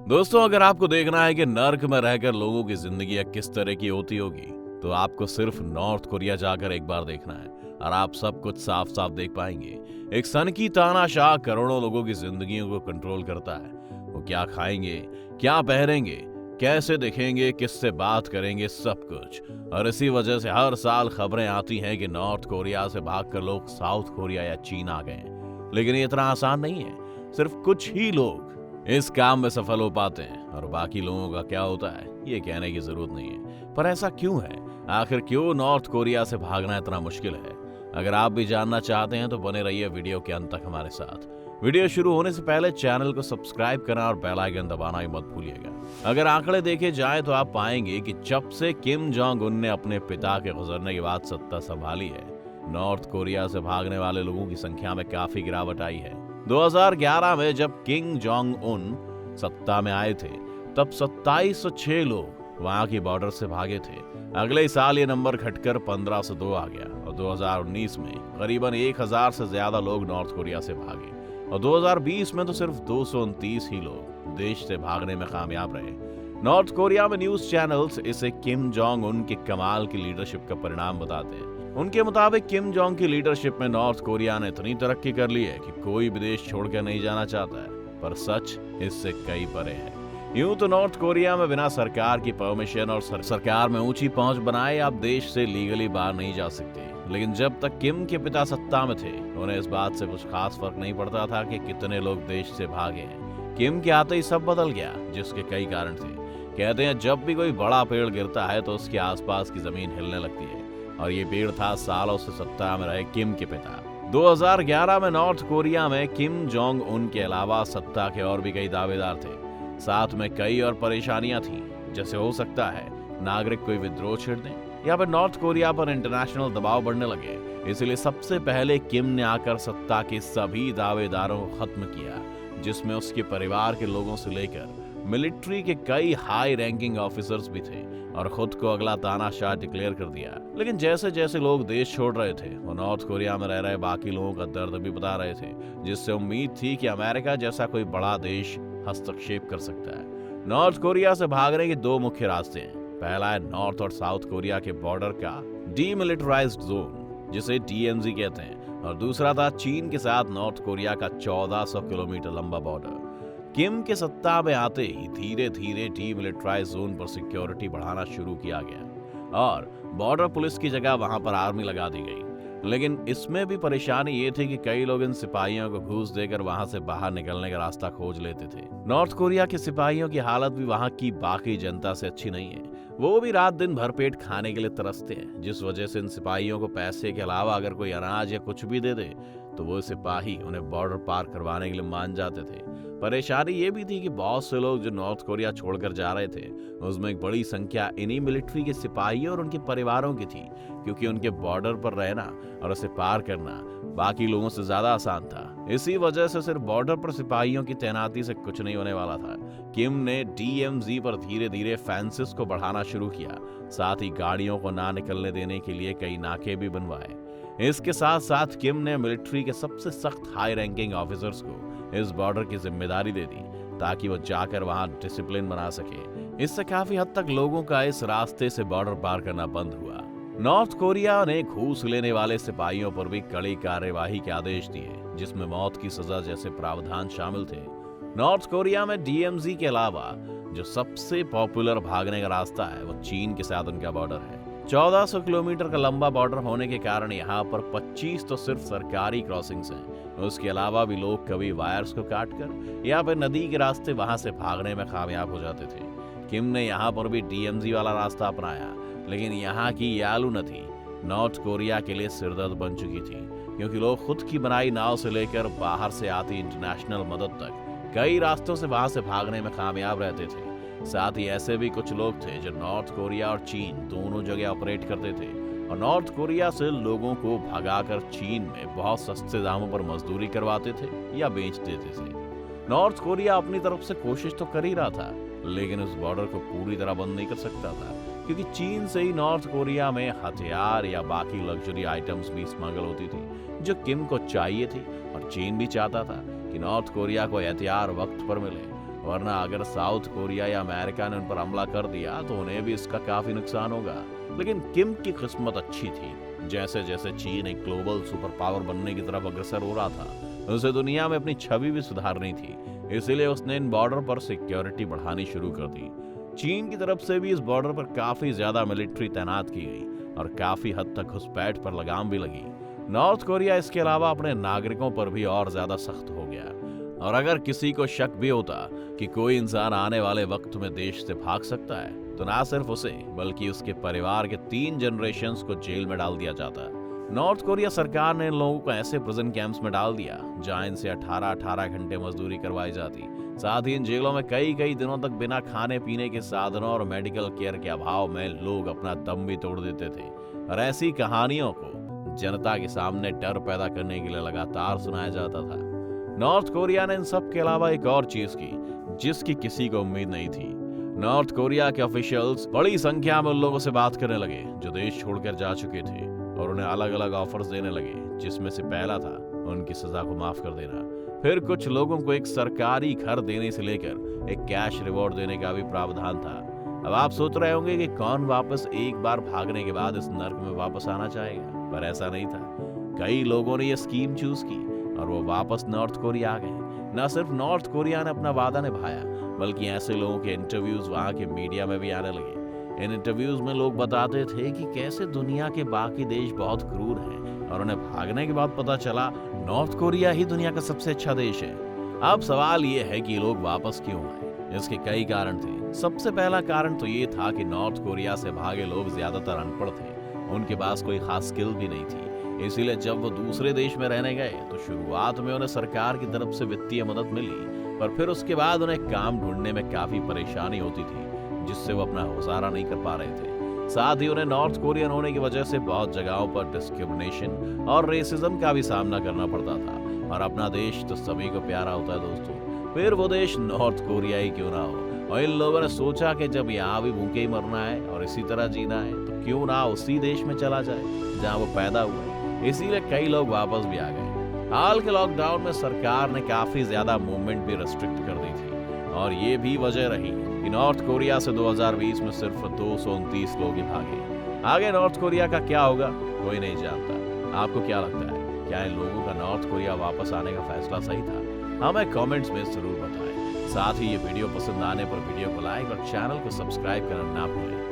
दोस्तों, अगर आपको देखना है कि नर्क में रहकर लोगों की जिंदगी किस तरह की होती होगी, तो आपको सिर्फ नॉर्थ कोरिया जाकर एक बार देखना है और आप सब कुछ साफ साफ देख पाएंगे। एक सनकी तानाशाह करोड़ों लोगों की जिंदगियों को कंट्रोल करता है। वो क्या खाएंगे, क्या पहनेंगे, कैसे दिखेंगे, किससे बात करेंगे, सब कुछ। और इसी वजह से हर साल खबरें आती हैं कि नॉर्थ कोरिया से भागकर लोग साउथ कोरिया या चीन आ गए हैं। लेकिन ये इतना आसान नहीं है। सिर्फ कुछ ही लोग इस काम में सफल हो पाते हैं और बाकी लोगों का क्या होता है ये कहने की जरूरत नहीं है। पर ऐसा क्यों है? आखिर क्यों नॉर्थ कोरिया से भागना इतना मुश्किल है? अगर आप भी जानना चाहते हैं तो बने रहिए वीडियो के अंत तक हमारे साथ। वीडियो शुरू होने से पहले चैनल को सब्सक्राइब करना और बेल आइकन दबाना ही मत भूलिएगा। अगर आंकड़े देखे जाए तो आप पाएंगे कि जब से किम जोंग उन ने अपने पिता के गुजरने के बाद सत्ता संभाली है, नॉर्थ कोरिया से भागने वाले लोगों की संख्या में काफी गिरावट आई है। 2011 में जब किम जोंग उन सत्ता में आए थे, तब 2706 लोग वहां की बॉर्डर से भागे थे। अगले ही साल ये नंबर घटकर 1502 आ गया और 2019 में करीबन 1000 से ज्यादा लोग नॉर्थ कोरिया से भागे और 2020 में तो सिर्फ 229 ही लोग देश से भागने में कामयाब रहे। नॉर्थ कोरिया में न्यूज चैनल्स इसे किम जोंग उन की कमाल की लीडरशिप का परिणाम बताते हैं। उनके मुताबिक किम जोंग की लीडरशिप में नॉर्थ कोरिया ने इतनी तरक्की कर ली है कि कोई विदेश छोड़कर नहीं जाना चाहता है। पर सच इससे कई परे है। यूं तो नॉर्थ कोरिया में बिना सरकार की परमिशन और सरकार में ऊंची पहुंच बनाए आप देश से लीगली बाहर नहीं जा सकते। लेकिन जब तक किम के पिता सत्ता में थे, उन्हें इस बात से कुछ खास फर्क नहीं पड़ता था कि कितने लोग देश से भागे हैं। किम के आते ही सब बदल गया, जिसके कई कारण थे। कहते हैं जब भी कोई बड़ा पेड़ गिरता है तो उसके आसपास की जमीन हिलने लगती है, और ये पेड़ था सालों से सत्ता में रहे किम के पिता। 2011 में नॉर्थ कोरिया में किम जोंग उन के अलावा सत्ता के और भी कई दावेदार थे। साथ में कई और परेशानियां थीं, जैसे हो सकता है नागरिक कोई विद्रोह छेड़ दें या फिर नॉर्थ कोरिया पर इंटरनेशनल दबाव बढ़ने लगे। इसलिए सबसे पहले किम ने आकर सत्ता के सभी दावेदारों को खत्म किया, जिसमें उसके परिवार के लोगों से लेकर मिलिट्री के कई हाई रैंकिंग ऑफिसर्स भी थे, और खुद को अगला तानाशाह डिक्लेयर कर दिया। लेकिन जैसे जैसे लोग देश छोड़ रहे थे, वो नॉर्थ कोरिया में रह रहे बाकी लोगों का दर्द भी बता रहे थे, जिससे उम्मीद थी कि अमेरिका जैसा कोई बड़ा देश हस्तक्षेप कर सकता है। नॉर्थ कोरिया से भागने के दो मुख्य रास्ते हैं। पहला है नॉर्थ और साउथ कोरिया के बॉर्डर का डीमिलिटराइज्ड जोन, जिसे डीएमजी कहते हैं, और दूसरा था चीन के साथ नॉर्थ कोरिया का 1400 किलोमीटर लंबा बॉर्डर। किम के सत्ता में आते ही धीरे धीरे डीमिलिटराइज जोन पर सिक्योरिटी बढ़ाना शुरू किया गया और बॉर्डर पुलिस की जगह वहां पर आर्मी लगा दी गई। लेकिन इसमें भी परेशानी ये थी कि कई लोग इन सिपाहियों को घूस देकर वहां से बाहर निकलने का रास्ता खोज लेते थे। नॉर्थ कोरिया के सिपाहियों की हालत भी वहां की बाकी जनता से अच्छी नहीं है। वो भी रात दिन भरपेट खाने के लिए तरसते हैं, जिस वजह से इन सिपाहियों को पैसे के अलावा अगर कोई अनाज या कुछ भी दे दे तो वो सिपाही उन्हें बॉर्डर पार करवाने के लिए मान जाते थे। परेशानी ये भी थी कि बहुत से लोग जो नॉर्थ कोरिया छोड़कर जा रहे थे, उसमें एक बड़ी संख्या इन्हीं मिलिट्री के सिपाहियों और उनके परिवारों की थी, क्योंकि उनके बॉर्डर पर रहना और उसे पार करना बाकी लोगों से ज्यादा आसान था। इसी वजह से सिर्फ बॉर्डर पर सिपाहियों की तैनाती से कुछ नहीं होने वाला था। किम ने डीएमजी पर धीरे धीरे फेंसेस को बढ़ाना शुरू किया, साथ ही गाड़ियों को ना निकलने देने के लिए कई नाके भी बनवाए। इसके साथ साथ किम ने मिलिट्री के सबसे सख्त हाई रैंकिंग ऑफिसर्स को इस बॉर्डर की जिम्मेदारी दे दी, ताकि वो जाकर वहां डिसिप्लिन बना सके। इससे काफी हद तक लोगों का इस रास्ते से बॉर्डर पार करना बंद हुआ। नॉर्थ कोरिया ने घूस लेने वाले सिपाहियों पर भी कड़ी कार्यवाही के आदेश दिए, जिसमें मौत की सजा जैसे प्रावधान शामिल थे। नॉर्थ कोरिया में डीएमजी के अलावा जो सबसे पॉपुलर भागने का रास्ता है वो चीन के साथ उनका बॉर्डर है। 1400 किलोमीटर का लंबा बॉर्डर होने के कारण यहाँ पर 25 तो सिर्फ सरकारी क्रॉसिंग्स हैं। उसके अलावा भी लोग कभी वायर्स को काटकर या फिर नदी के रास्ते वहां से भागने में कामयाब हो जाते थे। किम ने यहाँ पर भी डीएमजी वाला रास्ता अपनाया, लेकिन यहाँ की यालू नदी नॉर्थ कोरिया के लिए सिरदर्द बन चुकी थी, क्योंकि लोग खुद की बनाई नाव से लेकर बाहर से आती इंटरनेशनल मदद तक कई रास्तों से वहां से भागने में कामयाब रहते थे। साथ ही ऐसे भी कुछ लोग थे जो नॉर्थ कोरिया और चीन दोनों जगह ऑपरेट करते थे और नॉर्थ कोरिया से लोगों को भगाकर चीन में बहुत सस्ते दामों पर मजदूरी करवाते थे या बेच देते थे। नॉर्थ कोरिया अपनी तरफ से कोशिश तो कर ही रहा था, लेकिन उस बॉर्डर को पूरी तरह बंद नहीं कर सकता था, क्योंकि चीन से ही नॉर्थ कोरिया में हथियार या बाकी लग्जरी आइटम्स भी स्मगल होती थी, जो किम को चाहिए थी और चीन भी चाहता था कि नॉर्थ कोरिया को हथियार वक्त पर मिले। वरना अगर साउथ कोरिया या अमेरिका ने उन पर हमला कर दिया तो उन्हें भी इसका काफी नुकसान होगा। लेकिन किम की किस्मत अच्छी थी। जैसे जैसे चीन एक ग्लोबल सुपर पावर बनने की तरफ अग्रसर हो रहा था, उसे दुनिया में अपनी छवि भी सुधारनी थी। इसीलिए उसने इन बॉर्डर पर सिक्योरिटी बढ़ानी शुरू कर दी। चीन की तरफ से भी इस बॉर्डर पर काफी ज्यादा मिलिट्री तैनात की गई और काफी हद तक घुसपैठ पर लगाम भी लगी। नॉर्थ कोरिया इसके अलावा अपने नागरिकों पर भी और ज्यादा सख्त हो गया, और अगर किसी को शक भी होता कि कोई इंसान आने वाले वक्त में देश से भाग सकता है तो ना सिर्फ उसे बल्कि उसके परिवार के 3 जनरेशंस को जेल में डाल दिया जाता। नॉर्थ कोरिया सरकार ने इन लोगों को ऐसे प्रिजन कैंप्स में डाल दिया जहां इनसे 18-18 घंटे मजदूरी करवाई जाती। साथ ही इन जेलों में कई दिनों तक बिना खाने पीने के साधनों और मेडिकल केयर के अभाव में लोग अपना दम भी तोड़ देते थे। और ऐसी कहानियों को जनता के सामने डर पैदा करने के लिए लगातार सुनाया जाता था। नॉर्थ कोरिया ने इन सब के अलावा एक और चीज की जिसकी किसी को उम्मीद नहीं थी। नॉर्थ कोरिया के ऑफिशियल्स बड़ी संख्या में उन लोगों से बात करने लगे जो देश छोड़कर जा चुके थे, और उन्हें अलग अलग ऑफर्स देने लगे, जिसमें से पहला था उनकी सजा को माफ कर देना। फिर कुछ लोगों को एक सरकारी घर देने से लेकर एक कैश रिवॉर्ड देने का भी प्रावधान था। अब आप सोच रहे होंगे कि कौन वापस एक बार भागने के बाद इस नर्क में वापस आना चाहेगा, पर ऐसा नहीं था। कई लोगों ने यह स्कीम चूज की और वो वापस नॉर्थ कोरिया आ गए। न सिर्फ नॉर्थ कोरिया ने अपना वादा निभाया, बल्कि ऐसे लोगों के इंटरव्यूज वहां के मीडिया में भी आने लगे। इन इंटरव्यूज में लोग बताते थे कि कैसे दुनिया के बाकी देश बहुत क्रूर हैं, और उन्हें भागने के बाद पता चला नॉर्थ कोरिया ही दुनिया का सबसे अच्छा देश है। अब सवाल ये है कि लोग वापस क्यों आए। इसके कई कारण थे। सबसे पहला कारण तो ये था कि नॉर्थ कोरिया से भागे लोग ज्यादातर अनपढ़ थे, उनके पास कोई खास स्किल भी नहीं थी। इसीलिए जब वो दूसरे देश में रहने गए तो शुरुआत में उन्हें सरकार की तरफ से वित्तीय मदद मिली, पर फिर उसके बाद उन्हें काम ढूंढने में काफी परेशानी होती थी, जिससे वो अपना गुजारा नहीं कर पा रहे थे। साथ ही उन्हें नॉर्थ कोरियन होने की वजह से बहुत जगहों पर डिस्क्रिमिनेशन और रेसिज्म का भी सामना करना पड़ता था। और अपना देश तो सभी को प्यारा होता है दोस्तों, फिर वो देश नॉर्थ कोरिया ही क्यों ना हो। और इन लोगों ने सोचा कि जब यहाँ भी भूखे ही मरना है और इसी तरह जीना है तो क्यों ना उसी देश में चला जाए जहाँ वो पैदा हुए। इसीलिए कई लोग वापस भी आ गए। हाल के लॉकडाउन में सरकार ने काफी ज्यादा मूवमेंट भी रेस्ट्रिक्ट कर दी थी, और ये भी वजह रही कि नॉर्थ कोरिया से 2020 में सिर्फ 229 लोग ही भागे। आगे नॉर्थ कोरिया का क्या होगा कोई नहीं जानता। आपको क्या लगता है, क्या इन लोगों का नॉर्थ कोरिया वापस आने का फैसला सही था? हमें कमेंट्स में जरूर बताएं। साथ ही ये वीडियो पसंद आने पर वीडियो को लाइक और चैनल को सब्सक्राइब करना ना भूलें।